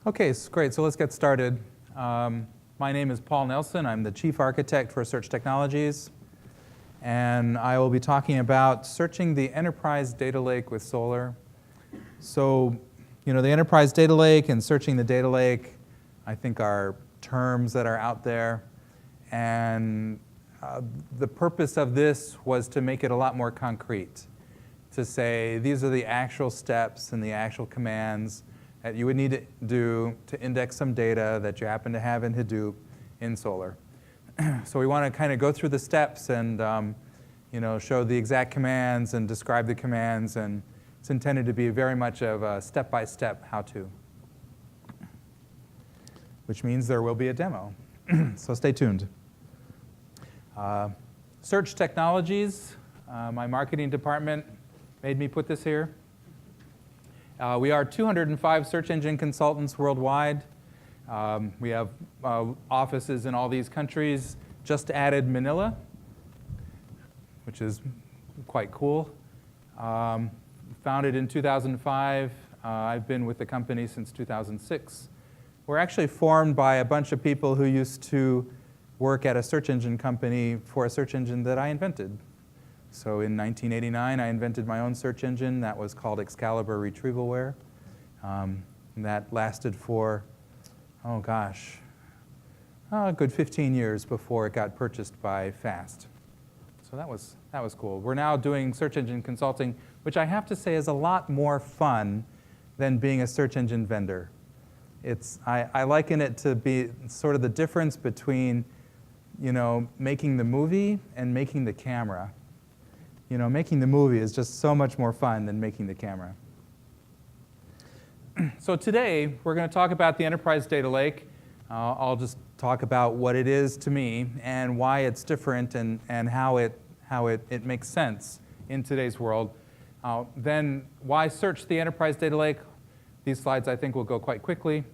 Okay, great. So let's get started. My name is Paul Nelson. I'm the Chief Architect for Search Technologies. And I will be talking about searching the enterprise data lake with Solr. So, the enterprise data lake and searching the data lake, I think, are terms that are out there. And the purpose of this was to make it a lot more concrete, to say these are the actual steps and the actual commands that you would need to do to index some data that you happen to have in Hadoop in Solr. So we want to kind of go through the steps and show the exact commands and describe the commands, and it's intended to be very much of a step-by-step how-to, which means there will be a demo. So stay tuned. Search Technologies, my marketing department made me put this here. We are 205 search engine consultants worldwide. We have offices in all these countries. Just added Manila, which is quite cool. Founded in 2005. I've been with the company since 2006. We're actually formed by a bunch of people who used to work at a search engine company for a search engine that I invented. So in 1989, I invented my own search engine that was called Excalibur Retrievalware. That lasted for, a good 15 years before it got purchased by Fast. So that was cool. We're now doing search engine consulting, which I have to say is a lot more fun than being a search engine vendor. I liken it to be sort of the difference between making the movie and making the camera. Making the movie is just so much more fun than making the camera. So today, we're going to talk about the enterprise data lake. I'll just talk about what it is to me and why it's different and how it makes sense in today's world. Then why search the enterprise data lake? These slides, I think, will go quite quickly.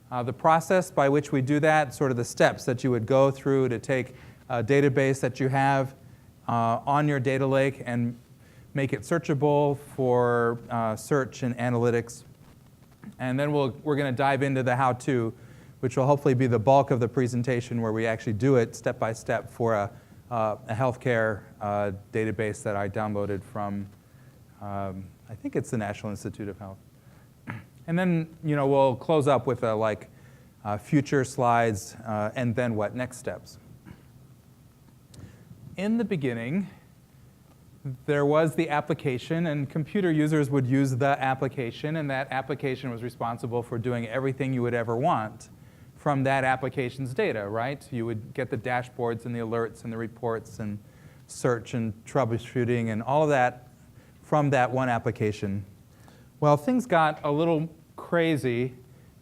The process by which we do that, sort of the steps that you would go through to take a database that you have on your data lake and make it searchable for search and analytics. And then we're going to dive into the how-to, which will hopefully be the bulk of the presentation, where we actually do it step by step for a healthcare database that I downloaded from, I think it's the National Institute of Health. And then we'll close up with future slides and then what next steps. In the beginning, there was the application, and computer users would use the application, and that application was responsible for doing everything you would ever want from that application's data, right? You would get the dashboards and the alerts and the reports and search and troubleshooting and all of that from that one application. Well, things got a little crazy.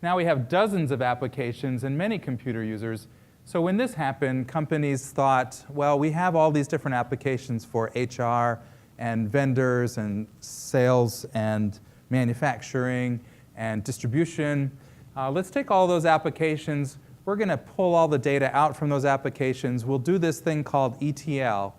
Now we have dozens of applications and many computer users. So when this happened, companies thought, well, we have all these different applications for HR and vendors and sales and manufacturing and distribution. Let's take all those applications. We're going to pull all the data out from those applications. We'll do this thing called ETL,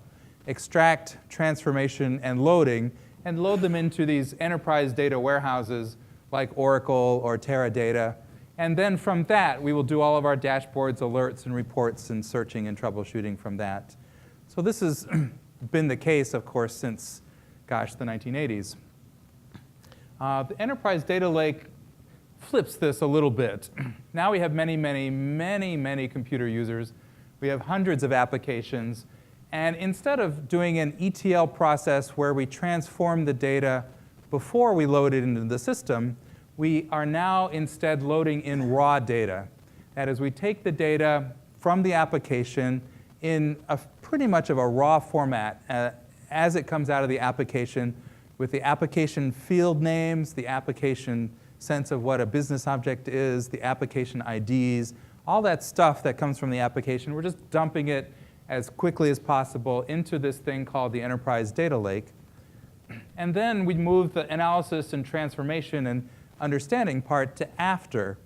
extract, transformation, and loading, and load them into these enterprise data warehouses like Oracle or Teradata. And then from that, we will do all of our dashboards, alerts, and reports, and searching and troubleshooting from that. So this has been the case, of course, since, the 1980s. The enterprise data lake flips this a little bit. Now we have many, many, many, many computer users. We have hundreds of applications. And instead of doing an ETL process where we transform the data before we load it into the system, we are now instead loading in raw data. That is, we take the data from the application in pretty much of a raw format as it comes out of the application, with the application field names, the application sense of what a business object is, the application IDs, all that stuff that comes from the application. We're just dumping it as quickly as possible into this thing called the enterprise data lake. And then we move the analysis and transformation and understanding part to after.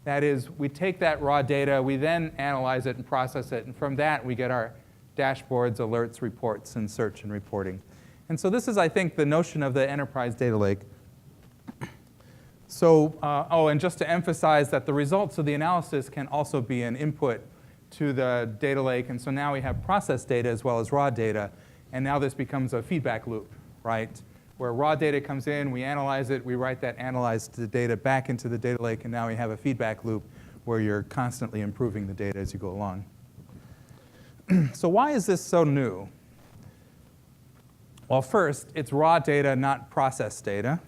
That is, we take that raw data, we then analyze it and process it, and from that we get our dashboards, alerts, reports, and search and reporting. And so this is, I think, the notion of the enterprise data lake. So, and just to emphasize that the results of the analysis can also be an input to the data lake. And so now we have processed data as well as raw data. And now this becomes a feedback loop, right? Where raw data comes in, we analyze it, we write that analyzed data back into the data lake, and now we have a feedback loop where you're constantly improving the data as you go along. So why is this so new? Well, first, it's raw data, not processed data.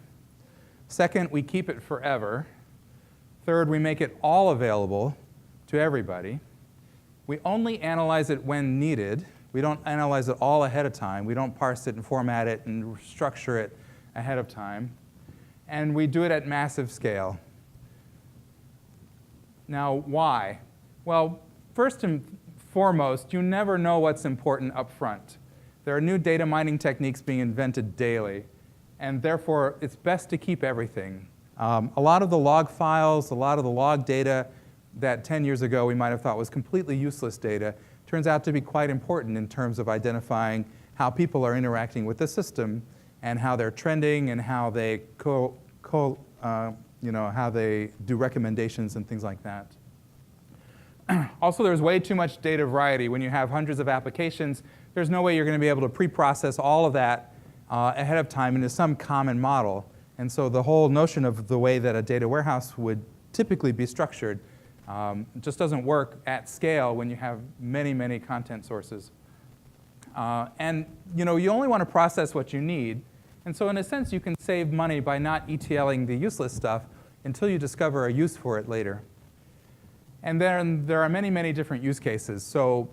Second, we keep it forever. Third, we make it all available to everybody. We only analyze it when needed. We don't analyze it all ahead of time. We don't parse it and format it and structure it ahead of time. And we do it at massive scale. Now, why? Well, first and foremost, you never know what's important up front. There are new data mining techniques being invented daily. And therefore, it's best to keep everything. A lot of the log files, a lot of the log data that 10 years ago we might have thought was completely useless data turns out to be quite important in terms of identifying how people are interacting with the system and how they're trending and how they how they do recommendations and things like that. Also, there's way too much data variety. When you have hundreds of applications, there's no way you're going to be able to pre-process all of that ahead of time into some common model. And so the whole notion of the way that a data warehouse would typically be structured just doesn't work at scale when you have many, many content sources. And you only want to process what you need. And so in a sense, you can save money by not ETLing the useless stuff until you discover a use for it later. And then there are many, many different use cases. So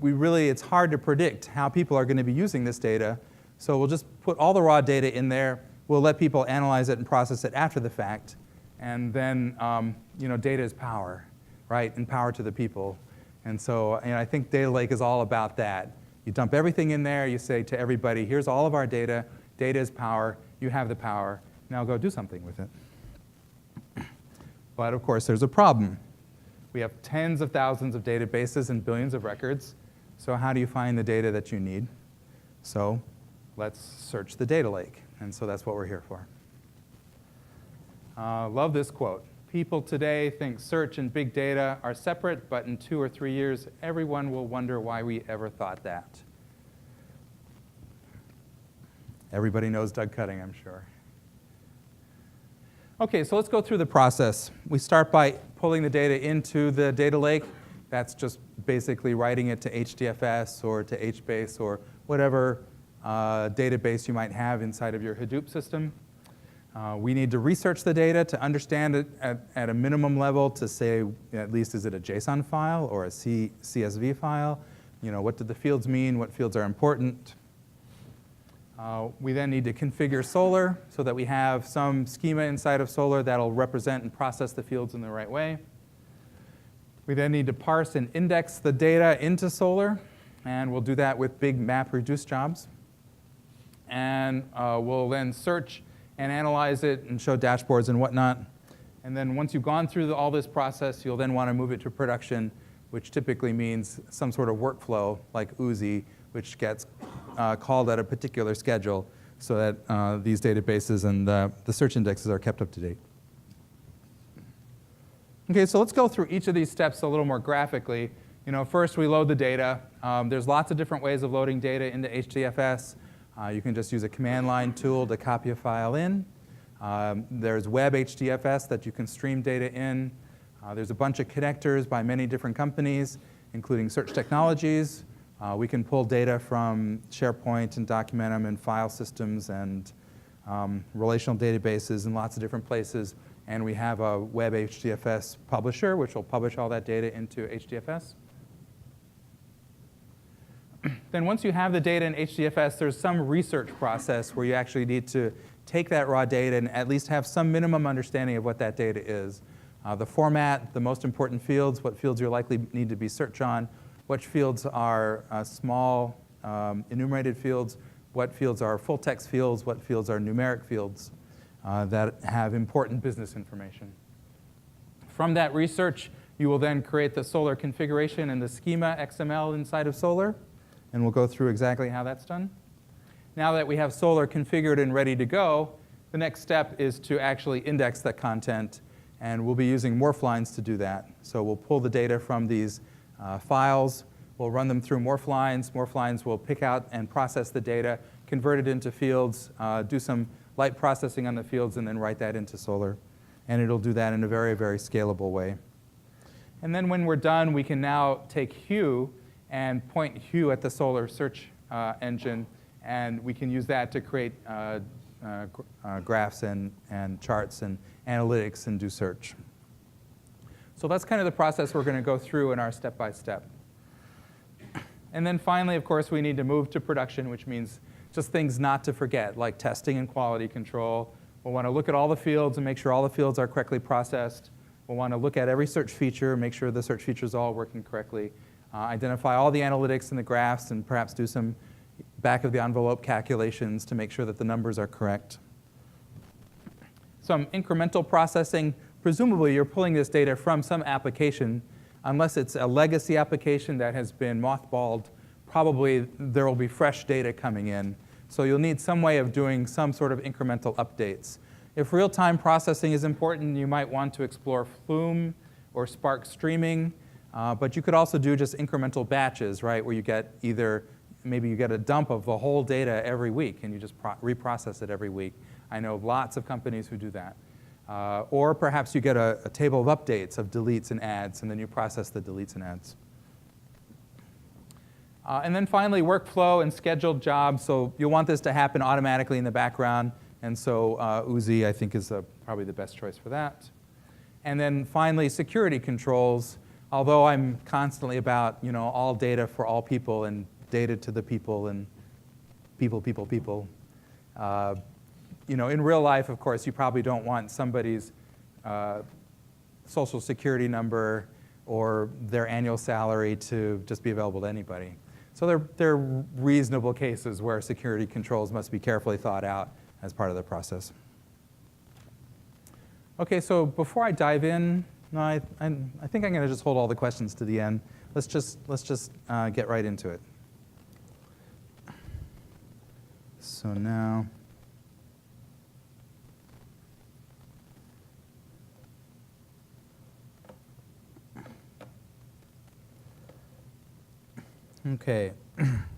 it's hard to predict how people are going to be using this data. So we'll just put all the raw data in there. We'll let people analyze it and process it after the fact. And then, data is power, right? And power to the people. And so I think Data Lake is all about that. You dump everything in there. You say to everybody, here's all of our data. Data is power. You have the power. Now go do something with it. But of course, there's a problem. We have tens of thousands of databases and billions of records. So how do you find the data that you need? So let's search the data lake. And so that's what we're here for. Love this quote. People today think search and big data are separate, but in 2 or 3 years, everyone will wonder why we ever thought that. Everybody knows Doug Cutting, I'm sure. OK, so let's go through the process. We start by pulling the data into the data lake. That's just basically writing it to HDFS or to HBase or whatever database you might have inside of your Hadoop system. We need to research the data to understand it at a minimum level to say, at least, is it a JSON file or a CSV file? What do the fields mean? What fields are important? We then need to configure Solr so that we have some schema inside of Solr that'll represent and process the fields in the right way. We then need to parse and index the data into Solr, and we'll do that with big MapReduce jobs. And we'll then search and analyze it and show dashboards and whatnot. And then once you've gone through all this process, you'll then want to move it to production, which typically means some sort of workflow like Uzi, which gets called at a particular schedule so that these databases and the search indexes are kept up to date. OK, so let's go through each of these steps a little more graphically. First, we load the data. There's lots of different ways of loading data into HDFS. You can just use a command line tool to copy a file in. There's web HDFS that you can stream data in. There's a bunch of connectors by many different companies, including Search Technologies. We can pull data from SharePoint and document them in file systems and relational databases in lots of different places. And we have a web HDFS publisher, which will publish all that data into HDFS. Then once you have the data in HDFS, there's some research process where you actually need to take that raw data and at least have some minimum understanding of what that data is. The format, the most important fields, what fields you likely need to be searched on, which fields are small enumerated fields, what fields are full text fields, what fields are numeric fields that have important business information. From that research, you will then create the Solr configuration and the schema XML inside of Solr. And we'll go through exactly how that's done. Now that we have Solr configured and ready to go, the next step is to actually index that content, and we'll be using Morph Lines to do that. So we'll pull the data from these files, we'll run them through Morph Lines. Morph Lines will pick out and process the data, convert it into fields, do some light processing on the fields, and then write that into Solr. And it'll do that in a very, very scalable way. And then when we're done, we can now take hue and point hue at the Solr search engine, and we can use that to create graphs and charts and analytics and do search. So that's kind of the process we're going to go through in our step-by-step. And then finally, of course, we need to move to production, which means just things not to forget, like testing and quality control. We'll want to look at all the fields and make sure all the fields are correctly processed. We'll want to look at every search feature, make sure the search features are all working correctly, identify all the analytics and the graphs, and perhaps do some back-of-the-envelope calculations to make sure that the numbers are correct. Some incremental processing. Presumably, you're pulling this data from some application. Unless it's a legacy application that has been mothballed, probably there will be fresh data coming in. So you'll need some way of doing some sort of incremental updates. If real-time processing is important, you might want to explore Flume or Spark streaming. But you could also do just incremental batches, right, where you get either, maybe you get a dump of the whole data every week, and you just reprocess it every week. I know lots of companies who do that. Or perhaps you get a table of updates of deletes and adds, and then you process the deletes and adds. And then finally, workflow and scheduled jobs. So you'll want this to happen automatically in the background. And so Uzi, I think, is probably the best choice for that. And then finally, security controls. Although I'm constantly about all data for all people and data to the people and people. In real life, of course, you probably don't want somebody's social security number or their annual salary to just be available to anybody. So there are reasonable cases where security controls must be carefully thought out as part of the process. OK, so before I dive in, I think I'm going to just hold all the questions to the end. Let's just get right into it. So now. OK,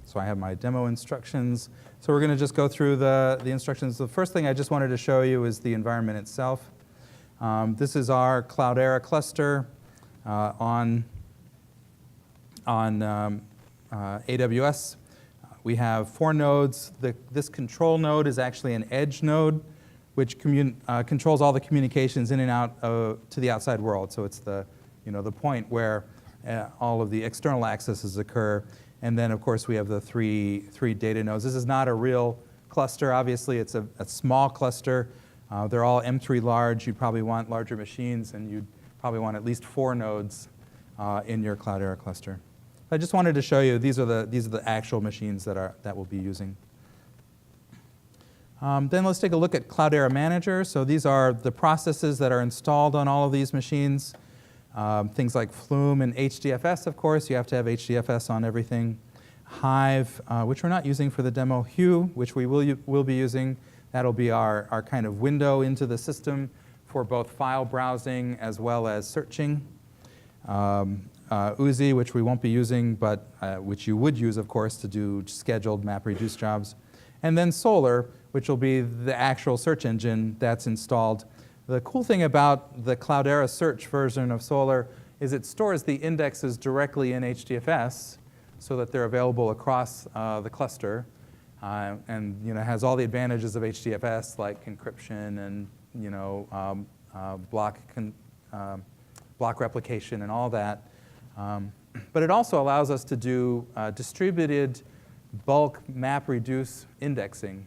so I have my demo instructions. So we're going to just go through the instructions. The first thing I just wanted to show you is the environment itself. This is our Cloudera cluster on AWS. We have 4 nodes. This control node is actually an edge node, which controls all the communications in and out to the outside world. So it's the point where all of the external accesses occur. And then, of course, we have the three data nodes. This is not a real cluster. Obviously, it's a small cluster. They're all M3 large. You'd probably want larger machines, and you'd probably want at least 4 nodes in your Cloudera cluster. I just wanted to show you these are the actual machines that we'll be using. Then let's take a look at Cloudera Manager. So these are the processes that are installed on all of these machines. Things like Flume and HDFS, of course. You have to have HDFS on everything. Hive, which we're not using for the demo. Hue, which we will be using. That'll be our kind of window into the system for both file browsing as well as searching. Uzi, which we won't be using, but which you would use, of course, to do scheduled MapReduce jobs. And then Solr, which will be the actual search engine that's installed. The cool thing about the Cloudera search version of Solr is it stores the indexes directly in HDFS so that they're available across the cluster, and has all the advantages of HDFS like encryption and block replication and all that. But it also allows us to do distributed bulk MapReduce indexing,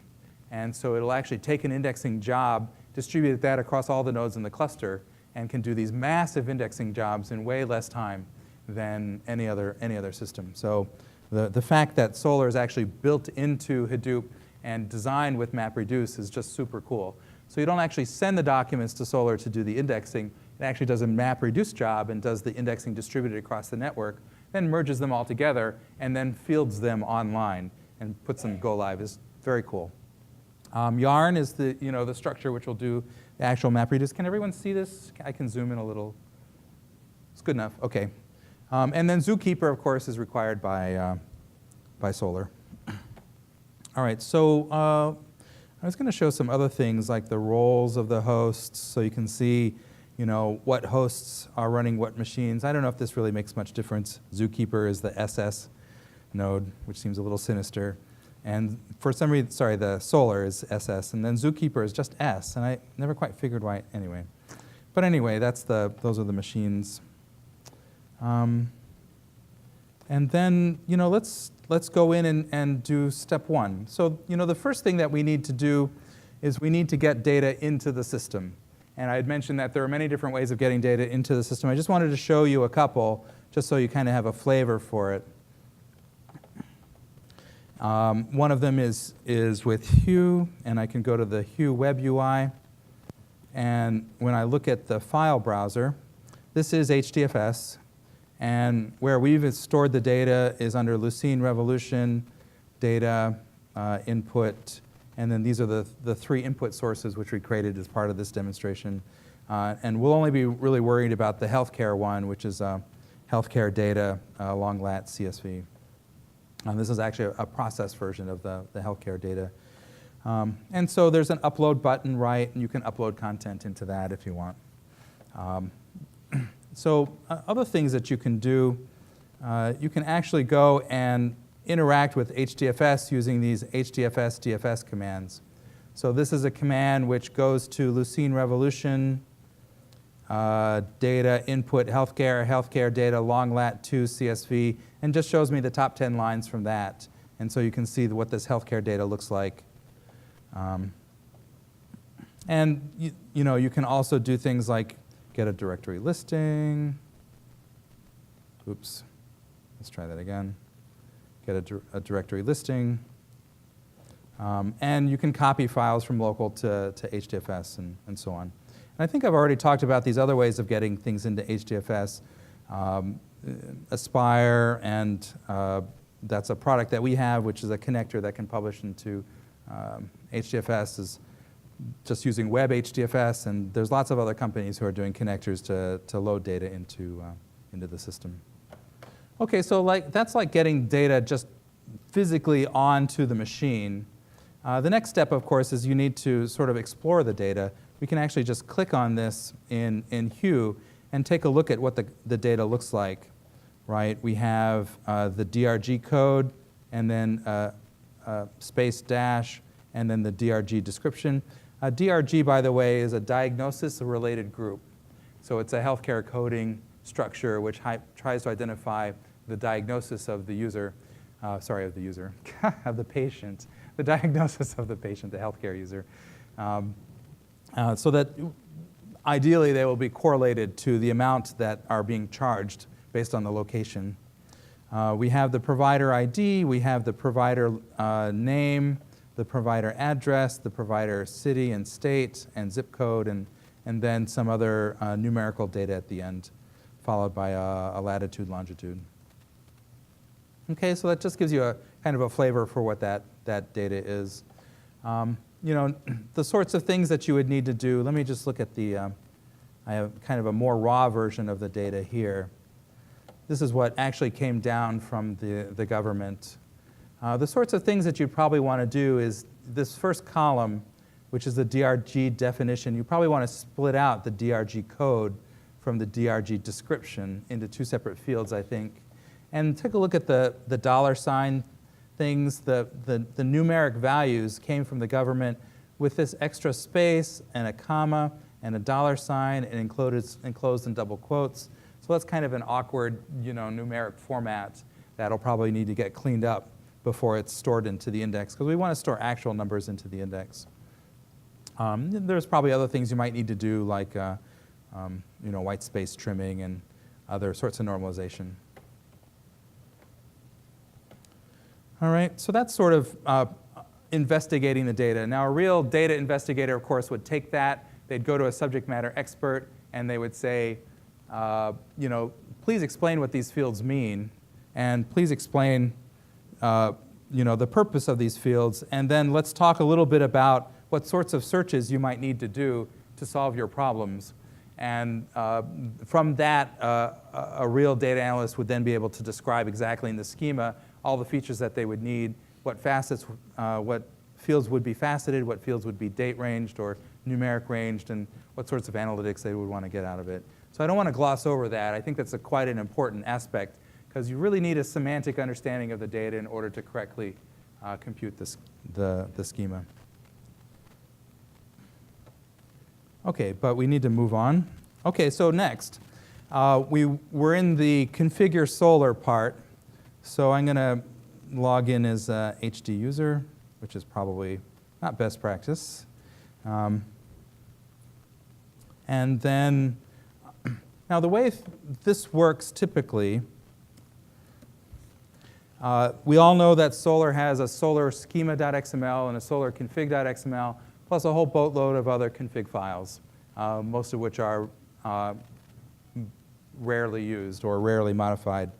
and so it'll actually take an indexing job, distribute that across all the nodes in the cluster, and can do these massive indexing jobs in way less time than any other system. So the fact that Solr is actually built into Hadoop and designed with MapReduce is just super cool. So you don't actually send the documents to Solr to do the indexing. It actually does a MapReduce job and does the indexing distributed across the network, then merges them all together, and then fields them online and puts them go live. It's very cool. Yarn is the, the structure which will do the actual MapReduce. Can everyone see this? I can zoom in a little. It's good enough. OK. And then Zookeeper, of course, is required by Solr. All right, so I was going to show some other things like the roles of the hosts, so you can see, what hosts are running what machines. I don't know if this really makes much difference. Zookeeper is the SS node, which seems a little sinister. And for some reason, sorry, the Solr is SS, and then Zookeeper is just S, and I never quite figured why anyway. But anyway, those are the machines. And then, let's go in and do step one. So, the first thing that we need to do is we need to get data into the system. And I had mentioned that there are many different ways of getting data into the system. I just wanted to show you a couple, just so you kind of have a flavor for it. One of them is with Hue, and I can go to the Hue web UI. And when I look at the file browser, this is HDFS. And where we've stored the data is under Lucene Revolution, data, input, and then these are the three input sources which we created as part of this demonstration. And we'll only be really worried about the healthcare one, which is healthcare data, long lat CSV. This is actually a process version of the healthcare data. And so there's an upload button, right? And you can upload content into that if you want. So other things that you can do, you can actually go and interact with HDFS using these HDFS DFS commands. So this is a command which goes to Lucene Revolution, data input healthcare data long lat 2 CSV, and just shows me the top 10 lines from that. And so you can see what this healthcare data looks like. And you can also do things like get a directory listing. Oops, let's try that again. Get a directory listing. And you can copy files from local to HDFS and so on. And I think I've already talked about these other ways of getting things into HDFS. Aspire, and that's a product that we have, which is a connector that can publish into HDFS, is just using web HDFS, and there's lots of other companies who are doing connectors to load data into the system. Okay, so that's like getting data just physically onto the machine. The next step, of course, is you need to sort of explore the data. We can actually just click on this in Hue and take a look at what the data looks like, right? We have the DRG code, and then space dash, and then the DRG description. DRG, by the way, is a diagnosis-related group. So it's a healthcare coding structure which tries to identify the diagnosis of the user, of the patient, the diagnosis of the patient, the healthcare user, so that ideally they will be correlated to the amount that are being charged based on the location. We have the provider ID, we have the provider name, the provider address, the provider city and state and zip code, and then some other numerical data at the end, followed by a latitude, longitude. Okay, so that just gives you a kind of a flavor for what that data is. The sorts of things that you would need to do. Let me just look at I have kind of a more raw version of the data here. This is what actually came down from the government. The sorts of things that you'd probably want to do is this first column, which is the DRG definition. You probably want to split out the DRG code from the DRG description into two separate fields, I think. And take a look at the $ things. The numeric values came from the government with this extra space and a comma and a $, and enclosed in double quotes. So that's kind of an awkward, numeric format that'll probably need to get cleaned up before it's stored into the index, because we want to store actual numbers into the index. There's probably other things you might need to do, like white space trimming and other sorts of normalization. All right, so that's sort of investigating the data. Now, a real data investigator, of course, would take that. They'd go to a subject matter expert, and they would say, please explain what these fields mean, and please explain, the purpose of these fields, and then let's talk a little bit about what sorts of searches you might need to do to solve your problems. And from that, a real data analyst would then be able to describe exactly in the schema all the features that they would need, what facets, what fields would be faceted, what fields would be date ranged or numeric ranged, and what sorts of analytics they would want to get out of it. So I don't want to gloss over that. I think that's quite an important aspect, because you really need a semantic understanding of the data in order to correctly compute the schema. OK, but we need to move on. OK, so next, we're in the configure Solr part. So I'm going to log in as a HD user, which is probably not best practice. And then, now the way this works typically, we all know that Solr has a Solr schema.xml and a Solr config.xml, plus a whole boatload of other config files, most of which are rarely used or rarely modified.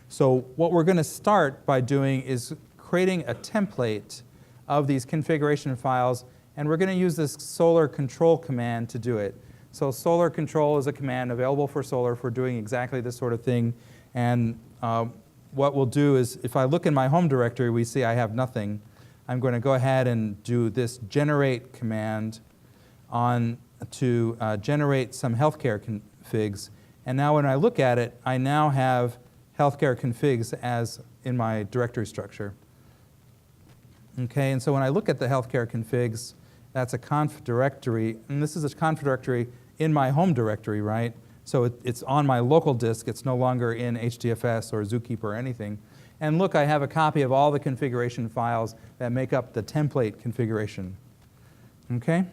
So what we're going to start by doing is creating a template of these configuration files, and we're going to use this Solr Control command to do it. So Solr Control is a command available for Solr for doing exactly this sort of thing. And what we'll do is, if I look in my home directory, we see I have nothing. I'm going to go ahead and do this generate command to generate some healthcare configs. And now when I look at it, I now have healthcare configs as in my directory structure. Okay, and so when I look at the healthcare configs, that's a conf directory. And this is a conf directory in my home directory, right? So it's on my local disk. It's no longer in HDFS or Zookeeper or anything. And look, I have a copy of all the configuration files that make up the template configuration. Okay?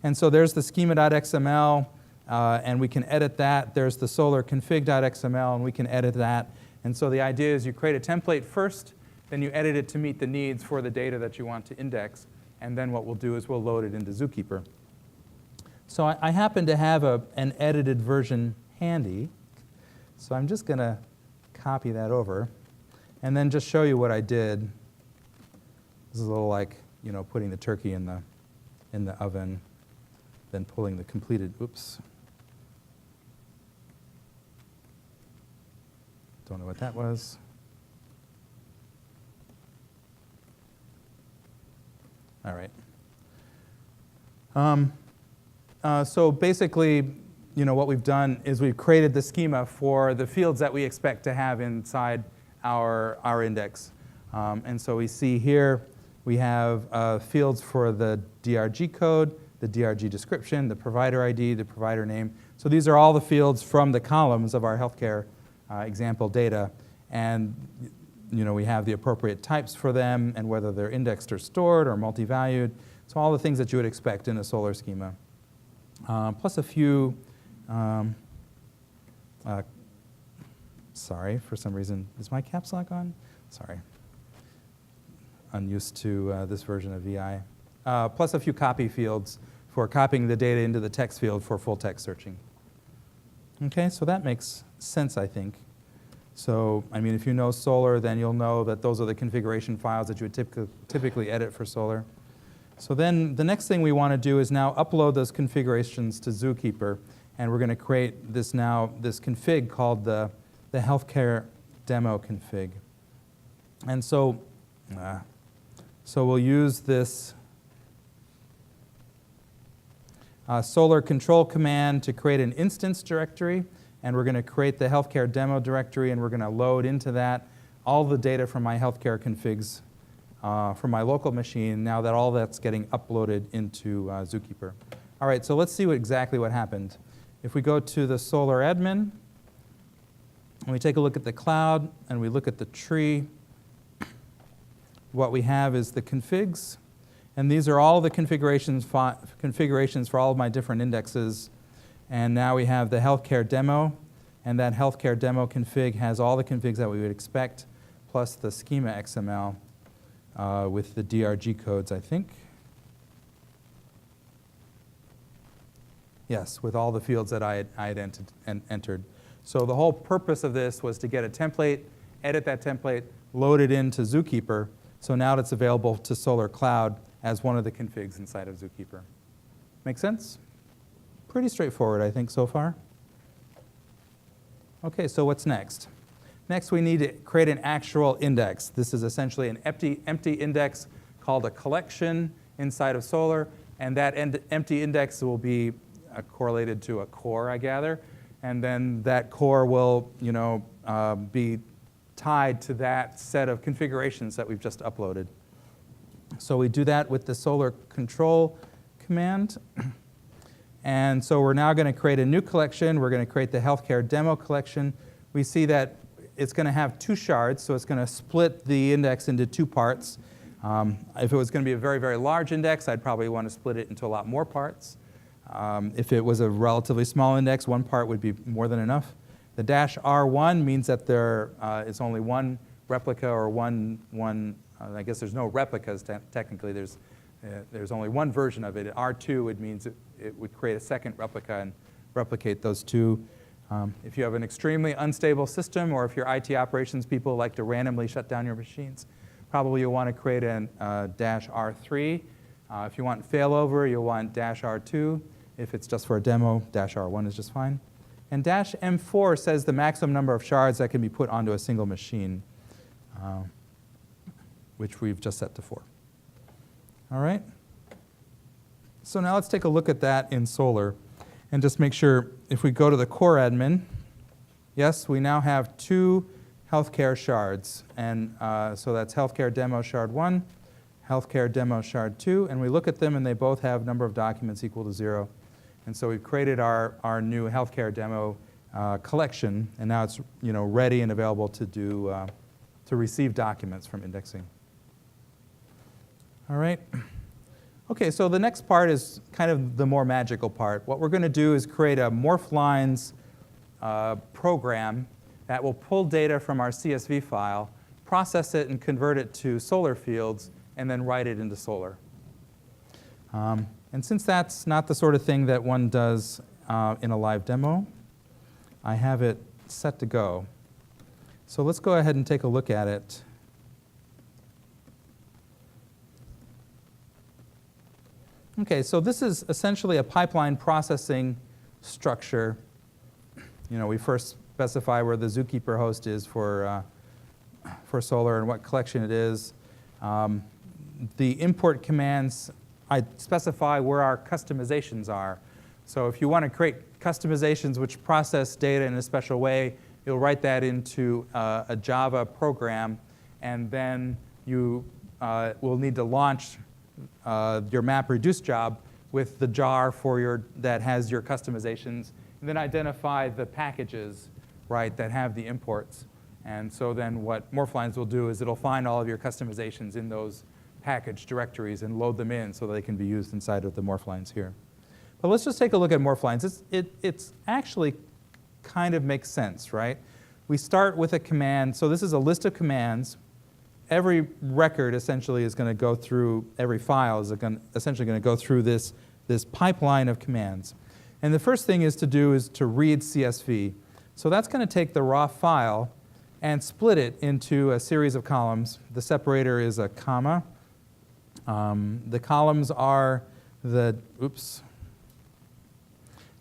And so there's the schema.xml, and we can edit that. There's the Solr config.xml, and we can edit that. And so the idea is you create a template first, then you edit it to meet the needs for the data that you want to index. And then what we'll do is we'll load it into Zookeeper. So I happen to have an edited version handy. So I'm just going to copy that over and then just show you what I did. This is a little like, putting the turkey in the oven, then pulling the completed, oops. Don't know what that was. All right. So basically, what we've done is we've created the schema for the fields that we expect to have inside our index. And so we see here we have fields for the DRG code, the DRG description, the provider ID, the provider name. So these are all the fields from the columns of our healthcare example data. And we have the appropriate types for them and whether they're indexed or stored or multi-valued. So all the things that you would expect in a Solr schema. Plus a few, sorry, for some reason, is my caps lock on? Sorry. Unused to this version of VI. Plus a few copy fields for copying the data into the text field for full text searching. Okay, so that makes sense, I think. So, if you know Solr, then you'll know that those are the configuration files that you would typically edit for Solr. So then the next thing we want to do is now upload those configurations to Zookeeper. And we're going to create this config called the healthcare demo config. And so we'll use this Solr Control command to create an instance directory. And we're going to create the healthcare demo directory, and we're going to load into that all the data from my healthcare configs from my local machine, now that all that's getting uploaded into Zookeeper. All right, so let's see exactly what happened. If we go to the Solr admin, and we take a look at the cloud, and we look at the tree, what we have is the configs. And these are all the configurations for all of my different indexes. And now we have the healthcare demo, and that healthcare demo config has all the configs that we would expect, plus the schema XML with the DRG codes, I think. Yes, with all the fields that I had entered. So the whole purpose of this was to get a template, edit that template, load it into Zookeeper, So now it's available to Solr Cloud as one of the configs inside of Zookeeper. Make sense? Pretty straightforward, I think, so far. OK, so what's next? Next, we need to create an actual index. This is essentially an empty index called a collection inside of Solr. And that empty index will be correlated to a core, I gather. And then that core will be tied to that set of configurations that we've just uploaded. So we do that with the Solr Control command. And so we're now going to create a new collection. We're going to create the healthcare demo collection. We see that it's going to have 2 shards, so it's going to split the index into 2 parts. If it was going to be a very, very large index, I'd probably want to split it into a lot more parts. If it was a relatively small index, 1 part would be more than enough. The -R1 means that there is only 1 replica or I guess there's no replicas technically. There's only 1 version of it. R2 would means it would create a second replica and replicate those 2. If you have an extremely unstable system, or if your IT operations people like to randomly shut down your machines, probably you'll want to create a -R3. If you want failover, you'll want -R2. If it's just for a demo, -R1 is just fine. And -M4 says the maximum number of shards that can be put onto a single machine, which we've just set to 4. All right? So now let's take a look at that in Solr and just make sure if we go to the core admin, yes, we now have 2 healthcare shards. And so that's healthcare demo shard 1, healthcare demo shard 2. And we look at them, and they both have number of documents equal to 0. And so we've created our new healthcare demo collection. And now it's ready and available to receive documents from indexing. All right. OK, so the next part is kind of the more magical part. What we're going to do is create a Morph Lines program that will pull data from our CSV file, process it, and convert it to Solr fields, and then write it into Solr. And since that's not the sort of thing that one does in a live demo, I have it set to go. So let's go ahead and take a look at it. OK, so this is essentially a pipeline processing structure. We first specify where the Zookeeper host is for Solr and what collection it is. The import commands, I specify where our customizations are. So if you want to create customizations which process data in a special way, you'll write that into a Java program, and then you will need to launch your MapReduce job with the jar that has your customizations, and then identify the packages, right, that have the imports. And so then what Morph Lines will do is it'll find all of your customizations in those package directories and load them in so they can be used inside of the Morph Lines here. But let's just take a look at Morph Lines. It's actually kind of makes sense, right? We start with a command. So this is a list of commands. Every record essentially is going to go through, every file is essentially going to go through this pipeline of commands. And the first thing is to read CSV. So that's going to take the raw file and split it into a series of columns. The separator is a comma. The columns are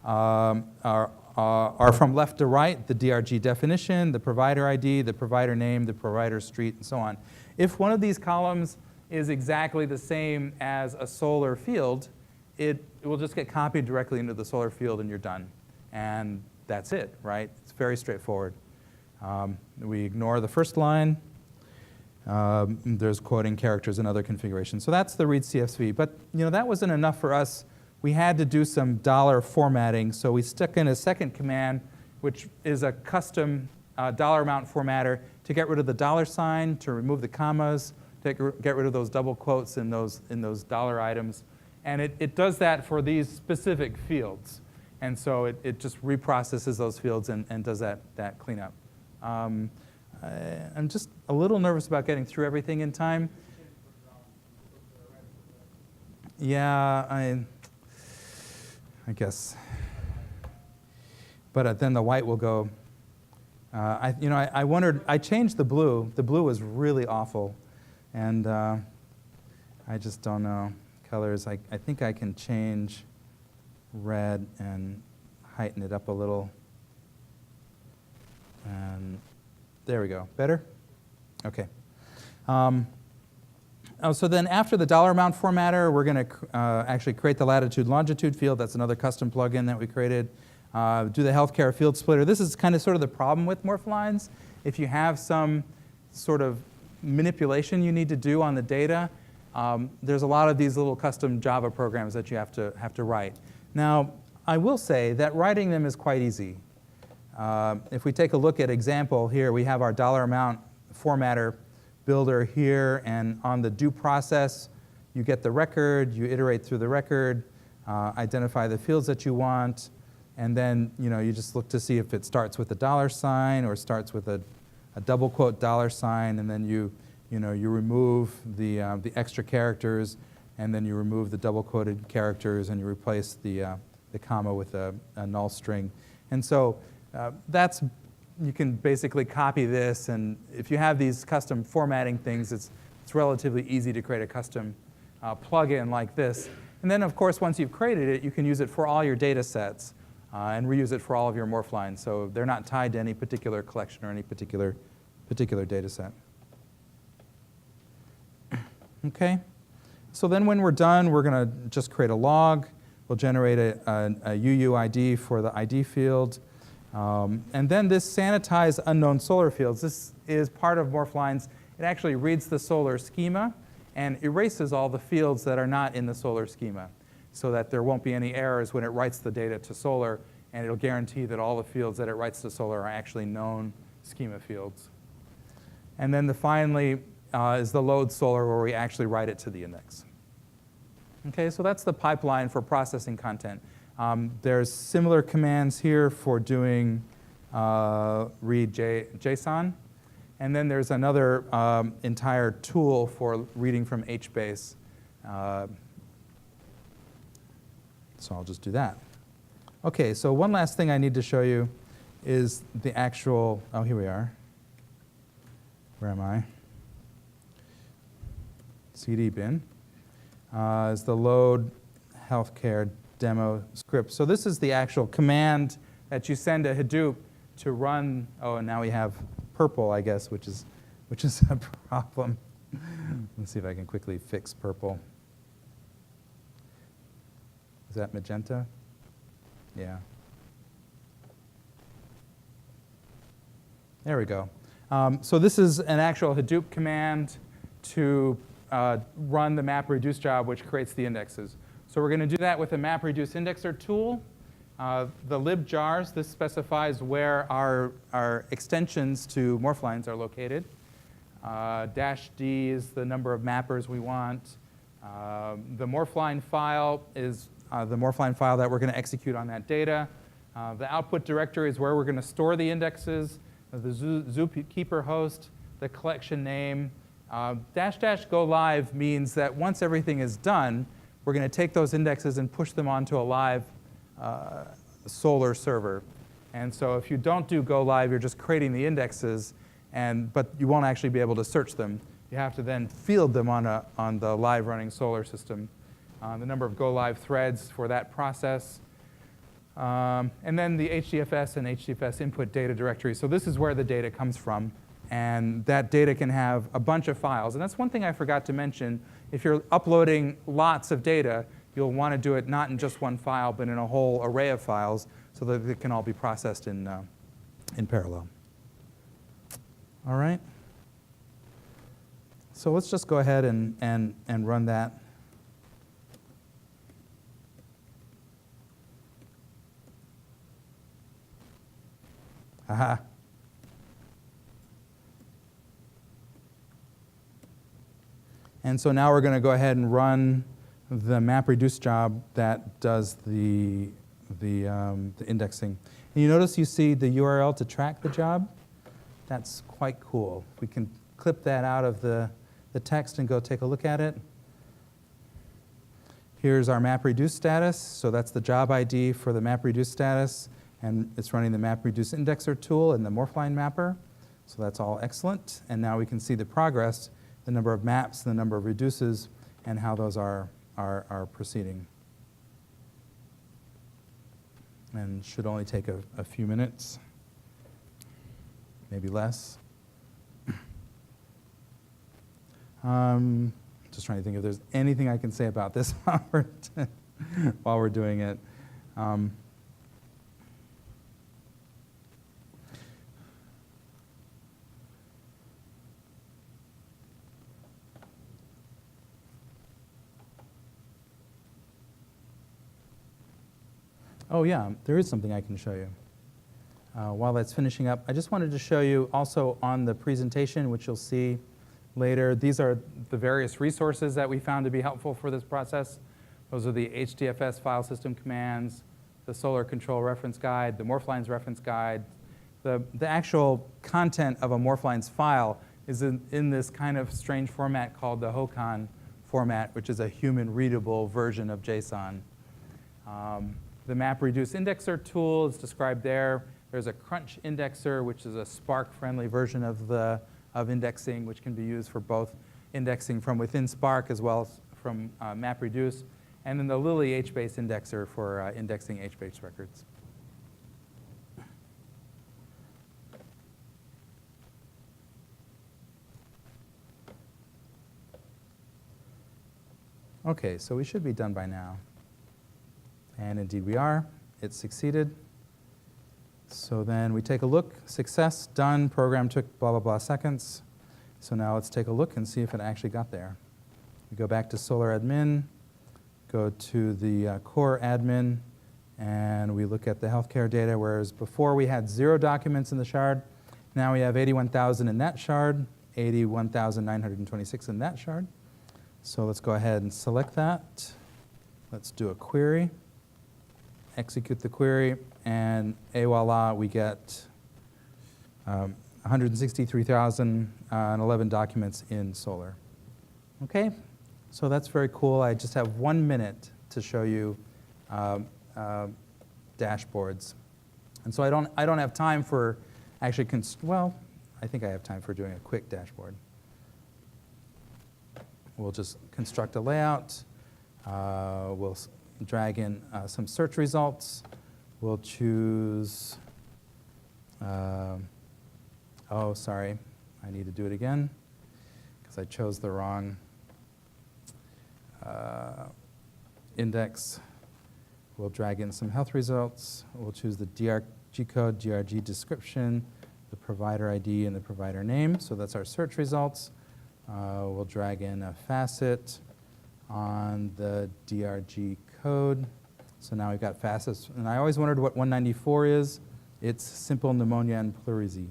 are from left to right, the DRG definition, the provider ID, the provider name, the provider street, and so on. If one of these columns is exactly the same as a Solr field, it will just get copied directly into the Solr field, and you're done. And that's it, right? It's very straightforward. We ignore the first line. There's quoting characters and other configurations. So that's the read CSV. But that wasn't enough for us. We had to do some $$ formatting. So we stuck in a second command, which is a custom dollar amount formatter to get rid of the $sign, to remove the commas, to get rid of those double quotes in those dollar items. And it does that for these specific fields. And so it just reprocesses those fields and does that cleanup. I'm just a little nervous about getting through everything in time. Yeah, I guess. But then the white will go. I wondered. I changed the blue. The blue was really awful. And I just don't know. Colors, I think I can change red and heighten it up a little. And there we go. Better? OK. So then after the dollar amount formatter, we're going to actually create the latitude-longitude field. That's another custom plugin that we created. Do the healthcare field splitter. This is kind of sort of the problem with Morph Lines. If you have some sort of manipulation you need to do on the data, there's a lot of these little custom Java programs that you have to write. Now, I will say that writing them is quite easy. If we take a look at example here, we have our dollar amount formatter builder here, and on the do process, you get the record, you iterate through the record, identify the fields that you want, and then you just look to see if it starts with a dollar sign or starts with a double quote dollar sign, and then you remove the extra characters, and then you remove the double quoted characters, and you replace the comma with a null string. And so you can basically copy this, and if you have these custom formatting things, it's relatively easy to create a custom plugin like this. And then, of course, once you've created it, you can use it for all your data sets and reuse it for all of your Morph lines. So they're not tied to any particular collection or any particular data set. OK. So then when we're done, we're going to just create a log. We'll generate a UUID for the ID field. And then this sanitize unknown Solr fields, this is part of Morph Lines. It actually reads the Solr schema and erases all the fields that are not in the Solr schema so that there won't be any errors when it writes the data to Solr, and it'll guarantee that all the fields that it writes to Solr are actually known schema fields. And then finally is the loadsolar, where we actually write it to the index. OK, so that's the pipeline for processing content. There's similar commands here for doing read JSON. And then there's another entire tool for reading from HBase. So I'll just do that. OK, so one last thing I need to show you is the actual, oh, here we are. Where am I? CD bin. Is the load healthcare demo script. So this is the actual command that you send to Hadoop to run. Oh, and now we have purple, I guess, which is a problem. Let's see if I can quickly fix purple. Is that magenta? Yeah. There we go. So this is an actual Hadoop command to run the MapReduce job, which creates the indexes. So we're going to do that with a MapReduce indexer tool. The libjars, this specifies where our extensions to Morph Lines are located. -D is the number of mappers we want. The Morphline file is the Morphline file that we're going to execute on that data. The output directory is where we're going to store the indexes. The Zookeeper host, the collection name. --go live means that once everything is done, we're going to take those indexes and push them onto a live Solr server. And so if you don't do go live, you're just creating the indexes, but you won't actually be able to search them. You have to then field them on the live running Solr system. The number of go live threads for that process. And then the HDFS and HDFS input data directory. So this is where the data comes from. And that data can have a bunch of files. And that's one thing I forgot to mention. If you're uploading lots of data, you'll want to do it not in just one file, but in a whole array of files so that it can all be processed in parallel. All right? So let's just go ahead and run that. Aha. And so now we're going to go ahead and run the MapReduce job that does the indexing. And you notice you see the URL to track the job? That's quite cool. We can clip that out of the text and go take a look at it. Here's our MapReduce status. So that's the job ID for the MapReduce status. And it's running the MapReduce indexer tool and the Morphline mapper. So that's all excellent. And now we can see the progress the number of maps, the number of reduces, and how those are proceeding. And should only take a few minutes, maybe less. Just trying to think if there's anything I can say about this while we're doing it. Oh yeah, there is something I can show you. While that's finishing up, I just wanted to show you also on the presentation, which you'll see later, these are the various resources that we found to be helpful for this process. Those are the HDFS file system commands, the Solr Control reference guide, the Morph Lines reference guide. The actual content of a Morph Lines file is in this kind of strange format called the HOCON format, which is a human-readable version of JSON. The MapReduce indexer tool is described there. There's a Crunch indexer, which is a Spark-friendly version of indexing, which can be used for both indexing from within Spark as well as from MapReduce. And then the Lily HBase indexer for indexing HBase records. OK, so we should be done by now. And indeed we are. It succeeded. So then we take a look. Success, done. Program took blah, blah, blah seconds. So now let's take a look and see if it actually got there. We go back to Solr admin, go to the core admin, and we look at the healthcare data, whereas before we had 0 documents in the shard. Now we have 81,000 in that shard, 81,926 in that shard. So let's go ahead and select that. Let's do a query. Execute the query, and voila, we get 163,011 documents in Solr. OK, so that's very cool. I just have 1 minute to show you dashboards, and so I don't have time for actually well, I think I have time for doing a quick dashboard. We'll just construct a layout. We'll drag in some search results. We'll choose, oh, sorry, I need to do it again because I chose the wrong index. We'll drag in some health results. We'll choose the DRG code, DRG description, the provider ID, and the provider name. So that's our search results. We'll drag in a facet on the DRG code. So now we've got facets. And I always wondered what 194 is. It's simple pneumonia and pleurisy.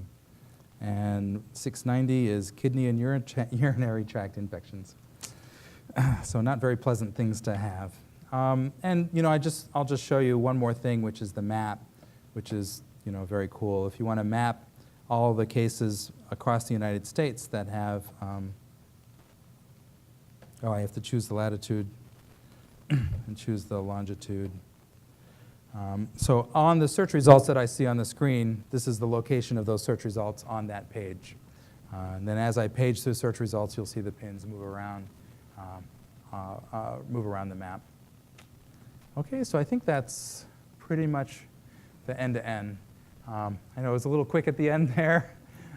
And 690 is kidney and urinary tract infections. So not very pleasant things to have. And I'll just show you one more thing, which is the map, which is very cool. If you want to map all the cases across the United States that have, I have to choose the latitude and choose the longitude. So on the search results that I see on the screen, this is the location of those search results on that page. And then as I page through search results, you'll see the pins move around the map. OK, so I think that's pretty much the end-to-end. I know it was a little quick at the end there,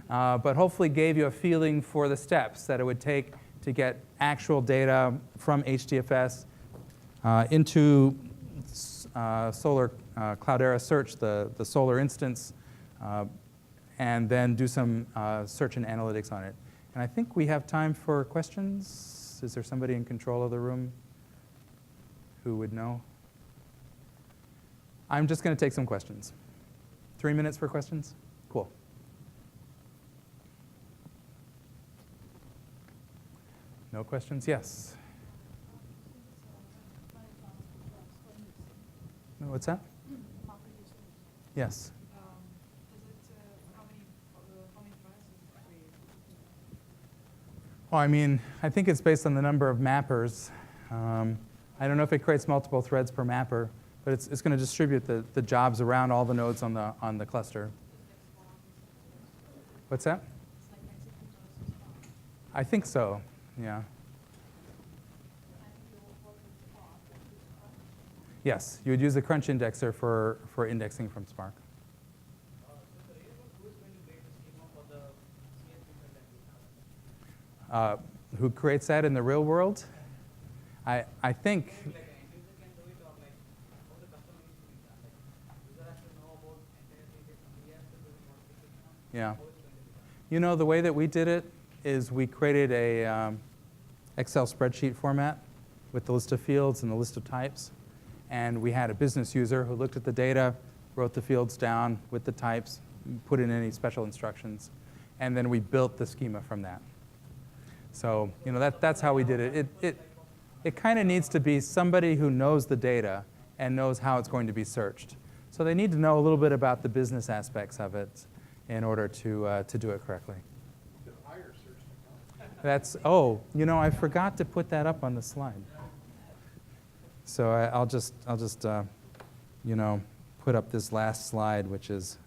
but hopefully gave you a feeling for the steps that it would take to get actual data from HDFS into Solr Cloudera search, the Solr instance, and then do some search and analytics on it. And I think we have time for questions. Is there somebody in control of the room who would know? I'm just going to take some questions. 3 minutes for questions? Cool. No questions? Yes. What's that? Yes. Well, I mean, I think it's based on the number of mappers. I don't know if it creates multiple threads per mapper, but it's going to distribute the jobs around all the nodes on the cluster. What's that? I think so, yeah. Yes, you would use the crunch indexer for indexing from Spark. Who creates that in the real world? I think. Yeah. You know, the way that we did it is we created a Excel spreadsheet format with the list of fields and the list of types. And we had a business user who looked at the data, wrote the fields down with the types, put in any special instructions, and then we built the schema from that. So, you know, that's how we did it. It kind of needs to be somebody who knows the data and knows how it's going to be searched. So they need to know a little bit about the business aspects of it in order to do it correctly. That's, oh, you know, I forgot to put that up on the slide. So I'll just you know, put up this last slide, which is,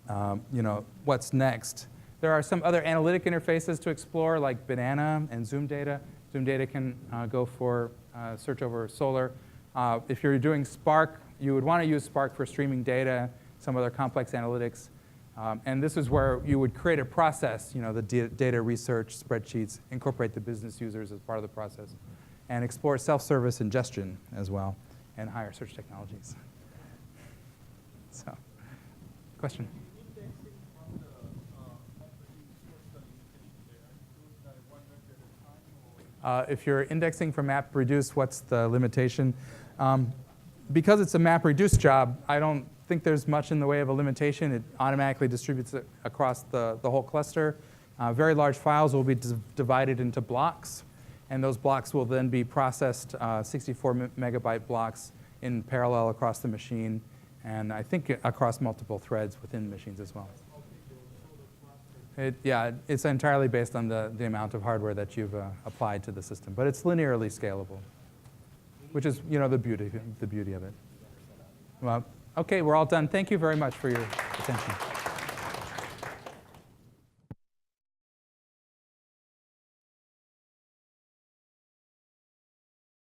you know, what's next. There are some other analytic interfaces to explore, like Banana and Zoom Data. Zoom Data can go for search over Solr. If you're doing Spark, you would want to use Spark for streaming data, some other complex analytics. And this is where you would create a process, you know, the data research, spreadsheets, incorporate the business users as part of the process, and explore self-service ingestion as well, and higher search technologies. So, question? If you're indexing from MapReduce, what's the limitation? Because it's a MapReduce job, I don't think there's much in the way of a limitation. It automatically distributes it across the whole cluster. Very large files will be divided into blocks, and those blocks will then be processed 64 megabyte blocks in parallel across the machine, and I think across multiple threads within machines as well. Yeah, it's entirely based on the amount of hardware that you've applied to the system, but it's linearly scalable, which is, you know, the beauty of it. Well, okay, we're all done. Thank you very much for your attention.